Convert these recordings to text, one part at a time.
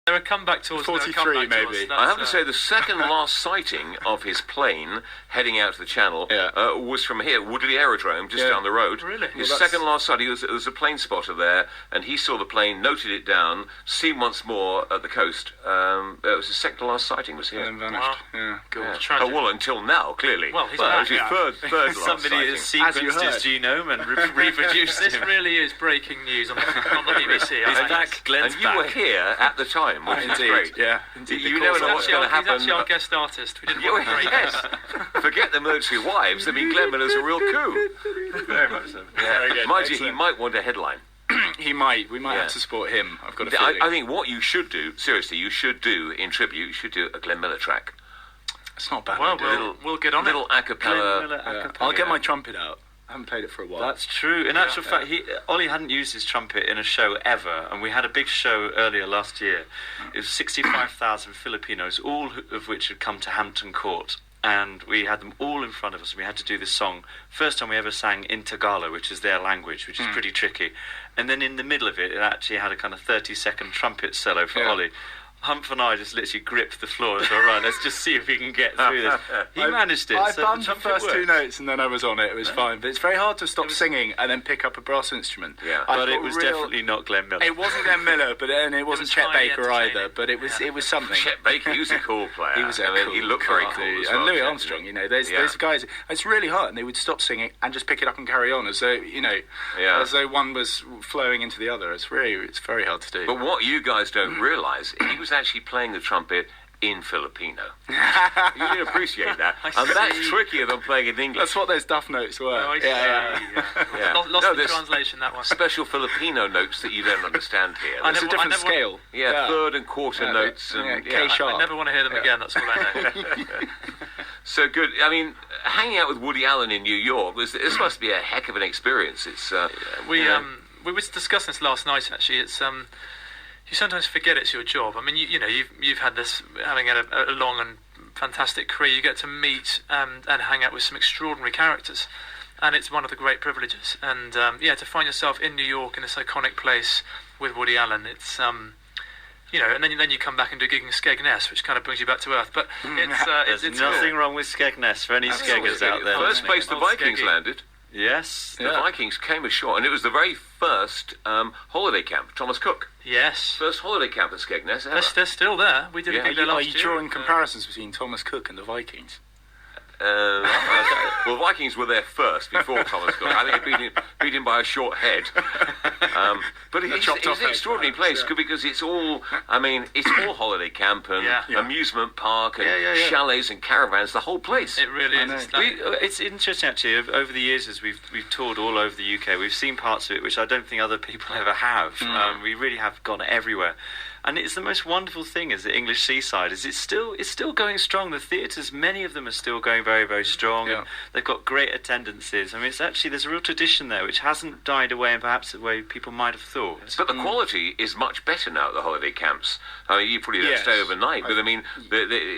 They're a comeback tours. 43 maybe. I have to say the second last sighting of his plane heading out to the Channel was from here, Woodley Aerodrome, just down the road. Really? His second last sighting, there was a plane spotter there, and he saw the plane, noted it down, seen once more at the coast. It was his second last sighting was here. And then vanished. Wow. Yeah. God, Oh, well, until now, clearly. Well, he's it back. was his third last Somebody has sequenced his genome and reproduced This him. really is breaking news on the BBC. He's back. Glenn's and you back. were here at the time, which is great. Yeah. You never know what's going to He's happen. actually our guest artist. We didn't want to break Yes. Forget the military wives. I mean, Glenn Miller's a real coup. Very much so. Yeah. Very good. Mind you, he Excellent. might want a headline. He might. We might have to support him. I've got a feeling. I think what you should do, seriously, you should do in tribute, you should do a Glenn Miller track. It's not bad. Well, we'll get on little a cappella. Yeah. I'll get my trumpet out. I haven't played it for a while. That's true. In actual fact, Ollie hadn't used his trumpet in a show ever, and we had a big show earlier last year. It was 65,000 Filipinos, all of which had come to Hampton Court, and we had them all in front of us, and we had to do this song. First time we ever sang in Tagalog, which is their language, which is pretty tricky. And then in the middle of it, it actually had a kind of 30-second trumpet solo for Ollie. Humph and I just literally gripped the floor and thought, right, let's just see if we can get through this. He managed it. I so bummed the trumpet first worked. two notes and then I was on it. It was fine. But it's very hard to stop singing and then pick up a brass instrument. Yeah. But it was definitely not Glenn Miller. It wasn't Glenn Miller, but then it wasn't was Chet highly Baker either. entertaining. But it was something. Chet Baker, he was a cool player. He was a cool he looked very guy. cool as And well, Louis Chet. Armstrong, there's guys. It's really hard, and they would stop singing and just pick it up and carry on as though as though one was flowing into the other. It's very hard to do. But what you guys don't realise, he was actually playing the trumpet in Filipino. You didn't appreciate that. And that's trickier than playing in English. That's what those duff notes were. Oh, Yeah. Lost the there's translation, that one. special Filipino notes that you don't understand here. I It's a never- different I never- scale. Third and quarter notes. And, K sharp. I never want to hear them again, that's all I know. So good. I mean, hanging out with Woody Allen in New York, this must be a heck of an experience. It's We were discussing this last night, actually. It's you sometimes forget it's your job. I mean, you've had this, having had a long and fantastic career, you get to meet and hang out with some extraordinary characters, and it's one of the great privileges. And to find yourself in New York in this iconic place with Woody Allen, it's and then you come back and do a gig in Skegness, which kind of brings you back to earth. But There's it's nothing wrong with Skegness for any Skeggers out there. First place the Old Vikings Skeggy. landed. Yes. The Vikings came ashore, and it was the very first holiday camp. Thomas Cook. Yes. First holiday camp at Skegness ever. They're still there. We did a gig there Are last you year. drawing comparisons between Thomas Cook and the Vikings? Well, Vikings were there first before Thomas Cook. I think he beat him by a short head. But it's chopped off an head, extraordinary perhaps, place because it's all holiday camp and amusement park and chalets and caravans, the whole place. It really is. It's interesting actually. Over the years, as we've toured all over the UK, we've seen parts of it which I don't think other people ever have. We really have gone everywhere, and it's the most wonderful thing is the English seaside. Is it's still going strong. The theatres, many of them are still going very, very strong. Yeah. And they've got great attendances. I mean, it's actually there's a real tradition there which hasn't died away, and perhaps the way people might have thought. But the quality is much better now at the holiday camps. I mean, you probably don't stay overnight, but I mean,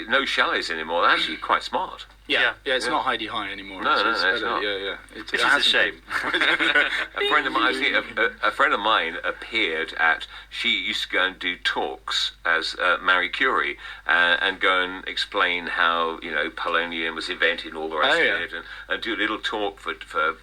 no chalets anymore. They're actually quite smart. Yeah, it's not Heidi High anymore. No, it's it's not. Yeah. Which is a shame. A friend of mine appeared at. She used to go and do talks as Marie Curie and go and explain how polonium was invented and all the rest of it, and do a little talk for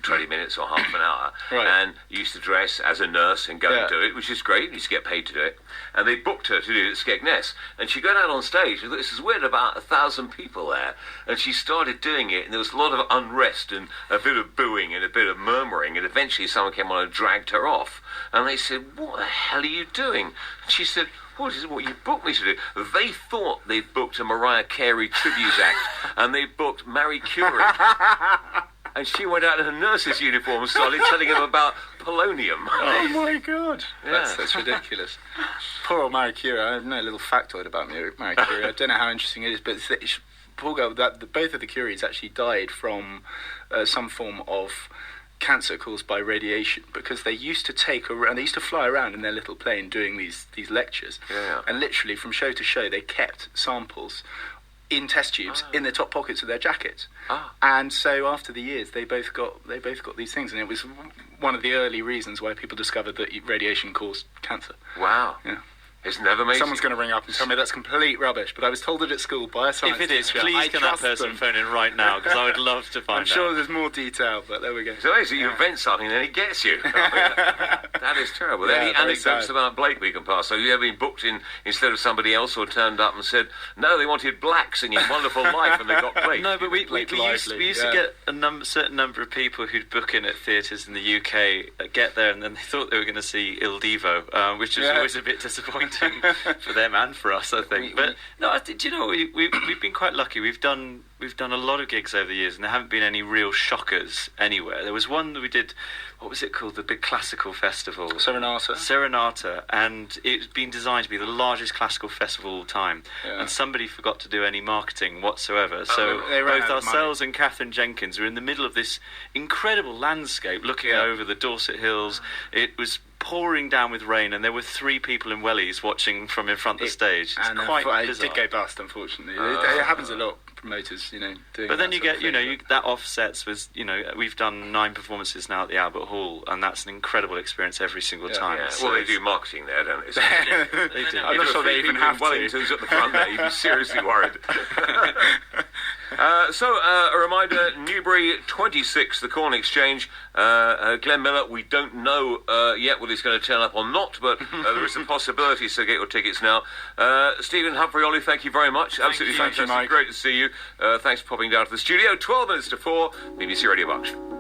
20 minutes or half an hour. Right. And used to dress as a nurse and go and do it, which is great. You used to get paid to do it. And they booked her to do it at Skegness. And she got out on stage. And this is weird, about 1,000 people there. And she started doing it, and there was a lot of unrest and a bit of booing and a bit of murmuring. And eventually someone came on and dragged her off. And they said, "What the hell are you doing?" And she said, "What is what you booked me to do?" They thought they'd booked a Mariah Carey tribute act, and they booked Marie Curie. And she went out in her nurse's uniform and started telling them about polonium. Oh my God, Yeah. that's ridiculous. Poor old Marie Curie. I have no little factoid about Marie Curie. I don't know how interesting it is, but poor girl. Both of the Curies actually died from some form of cancer caused by radiation, because they used to they used to fly around in their little plane doing these lectures, and literally from show to show they kept samples in test tubes in the top pockets of their jackets. And so after the years they both got these things, and it was one of the early reasons why people discovered that radiation caused cancer. Wow. Yeah. Isn't that amazing? Someone's going to ring up and tell me that's complete rubbish, but I was told it at school by a science If it is, teacher. please can that trust person them. phone in right now, because I would love to find I'm out. sure there's more detail, but there we go. So basically, you invent something and then he gets you. That is terrible. Yeah, Any very anecdotes sad. about Blake we can pass? So you ever been booked in instead of somebody else, or turned up and said, no, they wanted Black singing Wonderful Life and they got Blake? No, but we Blake used Lively, to get a certain number of people who'd book in at theatres in the UK, get there, and then they thought they were going to see Il Divo, which was always a bit disappointing for them and for us, I think. But no, do you know, we've been quite lucky. We've done a lot of gigs over the years, and there haven't been any real shockers anywhere. There was one that we did, what was it called? The big classical festival. Serenata, and it's been designed to be the largest classical festival of all time. Yeah. And somebody forgot to do any marketing whatsoever. So they ran both out of ourselves and Catherine Jenkins were in the middle of this incredible landscape looking over the Dorset Hills. It was pouring down with rain, and there were 3 people in wellies watching from in front of the stage. It's quite it bizarre. did go bust, unfortunately. It happens a lot. Promoters, doing. But then that you sort of get, thing. that offsets with, we've done 9 performances now at the Albert Hall, and that's an incredible experience every single time. Yeah. So Well, they do marketing there, don't they? So they do. I'm not sure they even have to. Wellingtons at the front there, you'd be seriously worried. So, a reminder, Newbury 26, the Corn Exchange. Glenn Miller, we don't know yet whether he's going to turn up or not, but there is a possibility, so get your tickets now. Stephen Humphrey, Ollie, thank you very much. Absolutely Thank you, fantastic. Mike. Great to see you. Thanks for popping down to the studio. 12 minutes to 4, BBC Radio Berkshire.